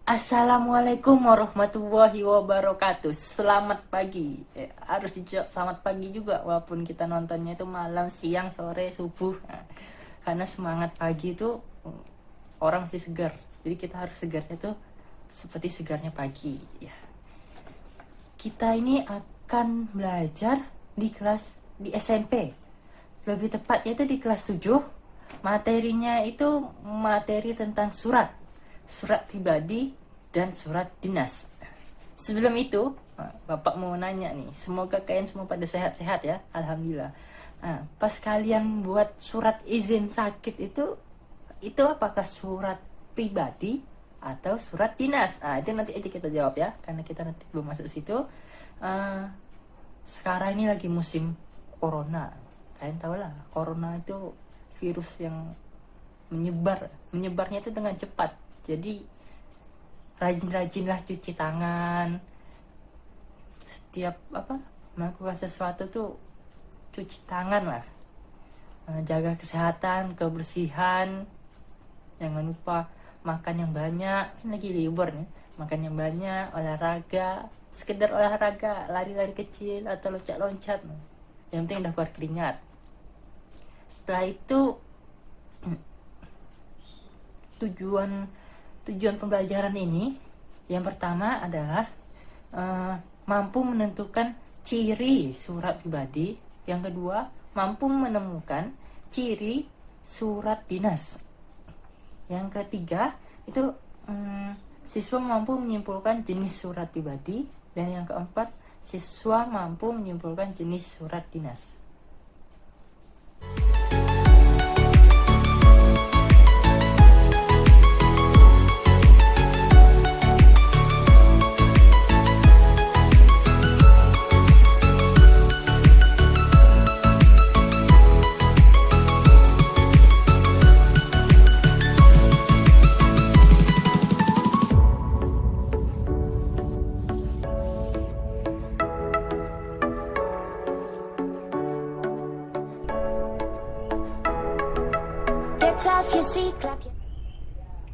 Assalamualaikum warahmatullahi wabarakatuh. Selamat pagi. Harus dijawab selamat pagi juga walaupun kita nontonnya itu malam, siang, sore, subuh. Karena semangat pagi itu orang masih segar. Jadi kita harus segarnya itu seperti segarnya pagi. Ya. Kita ini akan belajar di SMP. Lebih tepatnya itu di kelas 7. Materinya itu materi tentang surat pribadi dan surat dinas. Sebelum itu, Bapak mau nanya nih, semoga kalian semua pada sehat-sehat ya, alhamdulillah. Pas kalian buat surat izin sakit itu apakah surat pribadi atau surat dinas? Itu nanti aja kita jawab ya, karena kita nanti belum masuk situ. Sekarang ini lagi musim corona, kalian tahu lah, corona itu virus yang menyebarnya itu dengan cepat. Jadi rajin-rajinlah cuci tangan. Setiap melakukan sesuatu tuh cuci tangan lah. Jaga kesehatan, kebersihan. Jangan lupa makan yang banyak. Ini lagi libur nih. Makan yang banyak, olahraga, sekedar olahraga, lari-lari kecil atau loncat-loncat. Yang penting udah keluar keringat. Setelah itu tujuan pembelajaran ini yang pertama adalah mampu menentukan ciri surat pribadi. Yang kedua, mampu menemukan ciri surat dinas. Yang ketiga, itu siswa mampu menyimpulkan jenis surat pribadi. Dan yang keempat, siswa mampu menyimpulkan jenis surat dinas.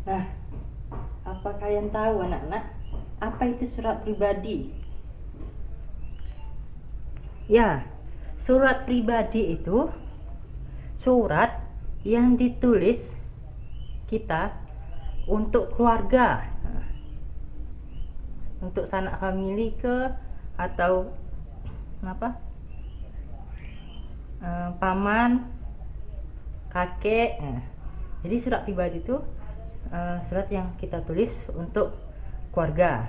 Nah, apa kalian tahu anak-anak, apa itu surat pribadi? Ya, surat pribadi itu surat yang ditulis kita untuk keluarga, untuk sanak famili atau paman, kakek. Jadi surat pribadi itu surat yang kita tulis untuk keluarga.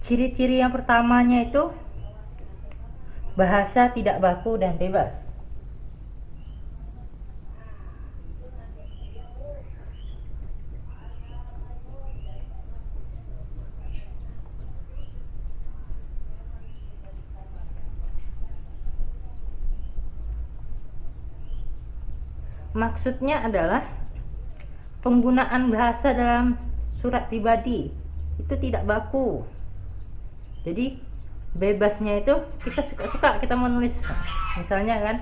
Ciri-ciri yang pertamanya itu bahasa tidak baku dan bebas. Maksudnya adalah penggunaan bahasa dalam surat pribadi itu tidak baku. Jadi bebasnya itu kita suka-suka kita menulis, misalnya kan,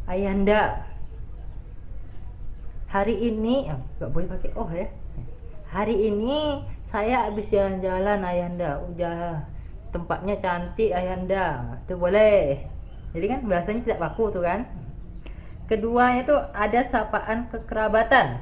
ayahanda, hari ini nggak boleh pakai ya. Hari ini saya habis jalan-jalan ayahanda, tempatnya cantik ayahanda, itu boleh. Jadi kan bahasanya tidak baku tuh kan. Kedua itu ada sapaan kekerabatan.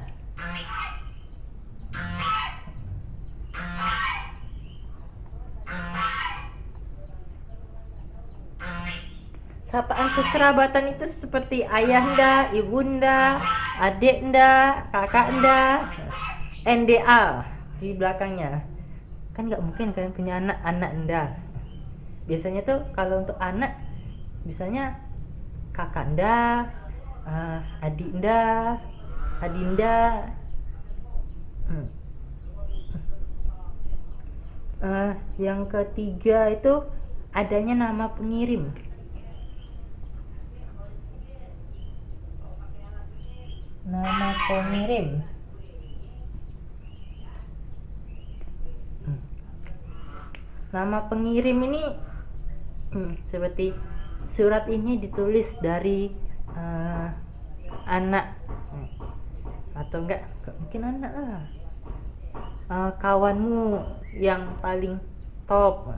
Sapaan kekerabatan itu seperti ayahanda, ibunda, adiknda, kakaknda, NDA di belakangnya. Kan nggak mungkin kalian punya anak nda. Biasanya tuh kalau untuk anak misalnya kakanda, adinda, adinda. Yang ketiga itu adanya nama pengirim. Nama pengirim. Nama pengirim ini seperti surat ini ditulis dari anak atau enggak mungkin anak lah, kawanmu yang paling top.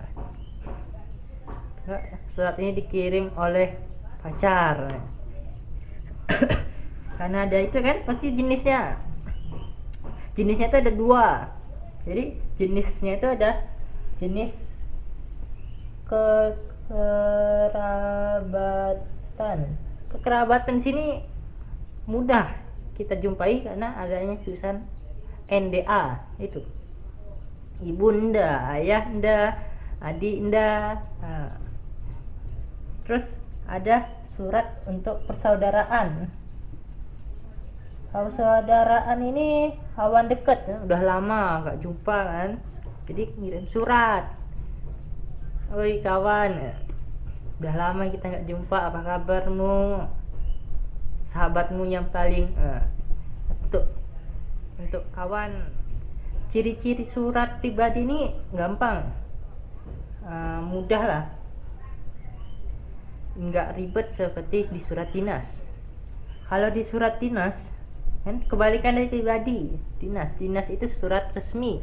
Surat ini dikirim oleh pacar. Karena ada itu kan pasti jenisnya itu ada dua. Jadi jenisnya itu ada jenis kekerabatan sini mudah kita jumpai karena adanya tulisan NDA, itu ibunda, ayahanda, adinda. Terus ada surat untuk persaudaraan. Persaudaraan ini kawan dekat, udah lama gak jumpa kan, jadi ngirim surat. Oi kawan, udah lama kita gak jumpa, apa kabarmu? Sahabatmu yang paling untuk kawan. Ciri-ciri surat pribadi ini gampang, mudah lah, nggak ribet seperti di surat dinas. Kalau di surat dinas kan kebalikan dari pribadi. Dinas itu surat resmi,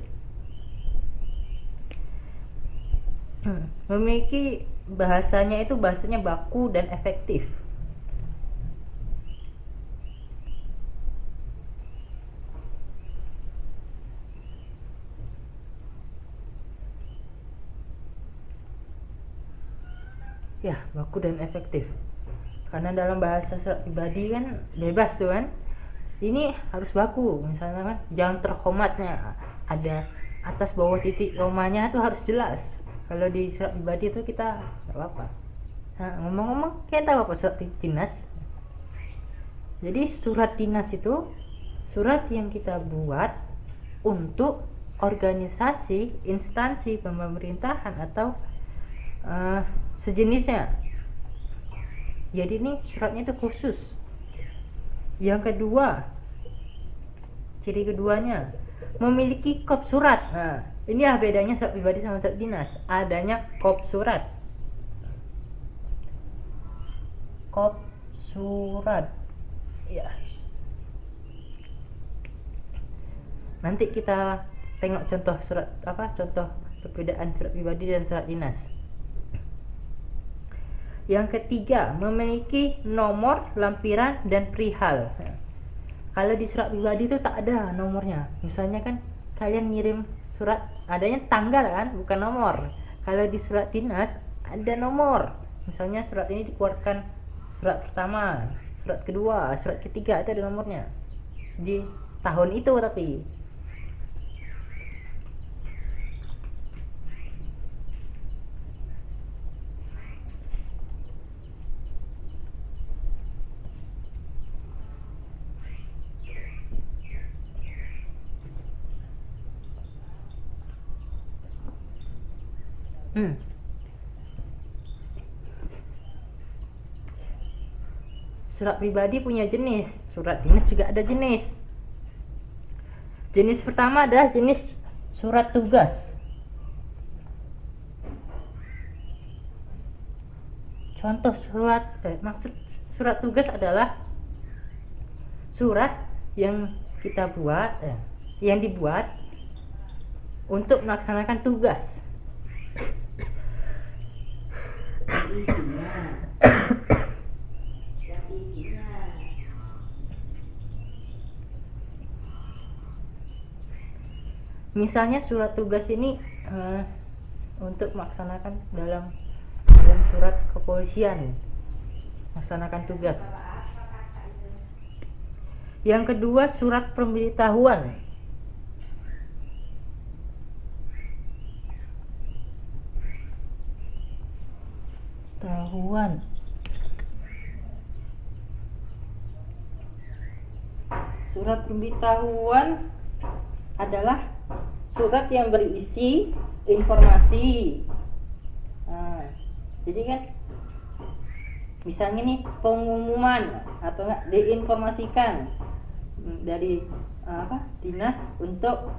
memiliki bahasanya baku dan efektif. Ya, baku dan efektif. Karena dalam bahasa surat pribadi kan bebas tuh kan. Ini harus baku, misalnya kan jangan terhomatnya ada atas bawah titik komanya itu harus jelas. Kalau di surat pribadi itu kita nggak apa-apa. Nah, ngomong-ngomong, kita tahu apa surat dinas? Jadi surat dinas itu surat yang kita buat untuk organisasi, instansi pemerintahan atau sejenisnya. Jadi ini suratnya itu khusus. Yang kedua, ciri keduanya memiliki kop surat. Nah, ini bedanya surat pribadi sama surat dinas. Adanya kop surat. Kop surat. Ya. Nanti kita tengok contoh surat contoh perbedaan surat pribadi dan surat dinas. Yang ketiga, memiliki nomor, lampiran, dan perihal. Kalau di surat pribadi itu tak ada nomornya. Misalnya kan kalian ngirim surat, adanya tanggal kan, bukan nomor. Kalau di surat dinas ada nomor. Misalnya surat ini dikeluarkan surat pertama, surat kedua, surat ketiga, itu ada nomornya. Di tahun itu tapi. Surat pribadi punya jenis, surat dinas juga ada jenis. Jenis pertama adalah jenis surat tugas. Contoh maksud surat tugas adalah surat yang kita buat, yang dibuat untuk melaksanakan tugas. Misalnya surat tugas ini untuk melaksanakan dalam surat kepolisian, melaksanakan tugas. Yang kedua, surat pemberitahuan. Surat pemberitahuan adalah surat yang berisi informasi. Jadi kan misalnya nih pengumuman atau enggak diinformasikan dari dinas untuk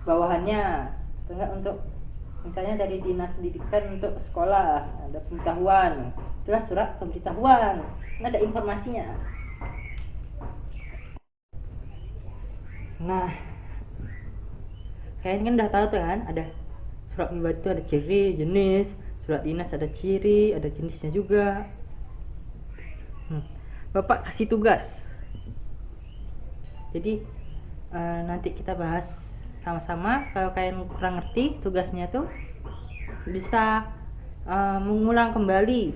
bawahannya, atau enggak untuk misalnya dari dinas pendidikan untuk sekolah, ada pemberitahuan, itulah surat pemberitahuan, ada informasinya. Nah, kalian kan udah tahu tuh kan, ada surat pribadi itu ada ciri, jenis, surat dinas ada ciri, ada jenisnya juga. Bapak kasih tugas. Jadi nanti kita bahas sama-sama. Kalau kalian kurang ngerti tugasnya tuh bisa mengulang kembali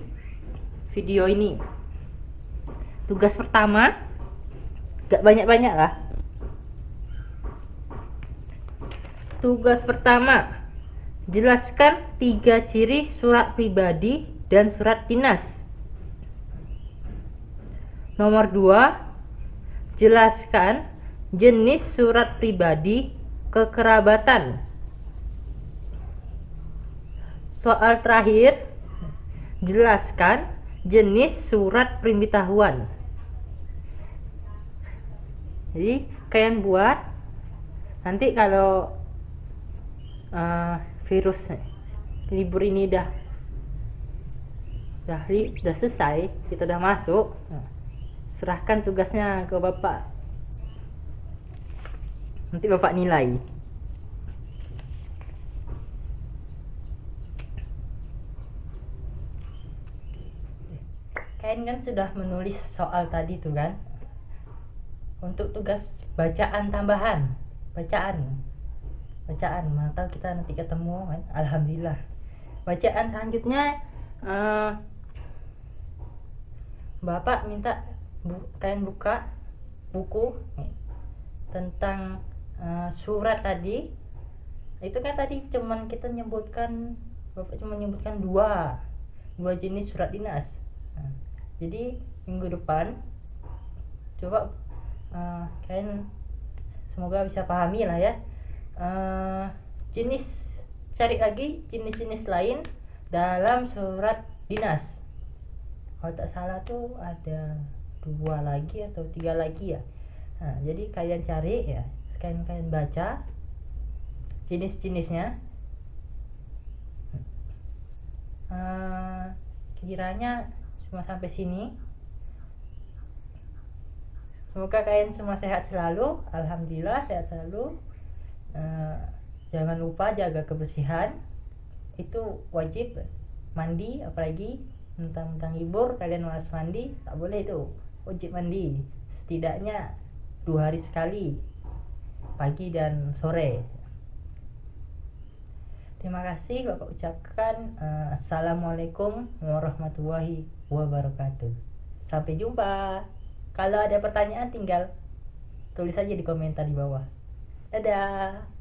video ini. Tugas pertama, gak banyak-banyak lah. Tugas pertama, jelaskan 3 ciri surat pribadi dan surat dinas. Nomor 2, jelaskan jenis surat pribadi kekerabatan. Soal terakhir, jelaskan jenis surat pemberitahuan. Jadi kalian buat, nanti kalau virus libur ini udah selesai, kita udah masuk, serahkan tugasnya ke bapak, nanti bapak nilai. Kalian kan sudah menulis soal tadi tuh kan. Untuk tugas bacaan tambahan, bacaan mana tahu kita nanti ketemu kan. Alhamdulillah. Bacaan selanjutnya bapak minta kalian buka buku tentang surat tadi. Itu kan tadi cuman kita nyebutkan, bapak cuma menyebutkan dua jenis surat dinas. Jadi minggu depan coba kalian semoga bisa pahami lah ya. Cari lagi jenis-jenis lain dalam surat dinas. Kalau tak salah tuh ada 2 lagi atau 3 lagi ya. Nah, jadi kalian cari ya, kalian baca jenis-jenisnya. Kiranya cuma sampai sini. Semoga kalian semua sehat selalu. Alhamdulillah sehat selalu. Jangan lupa jaga kebersihan, itu wajib. Mandi, apalagi mentang-mentang libur kalian malas mandi, tak boleh, itu wajib mandi setidaknya 2 hari sekali, pagi dan sore. Terima kasih bapak ucapkan. Assalamualaikum warahmatullahi wabarakatuh. Sampai jumpa. Kalau ada pertanyaan tinggal tulis aja di komentar di bawah. Dadah.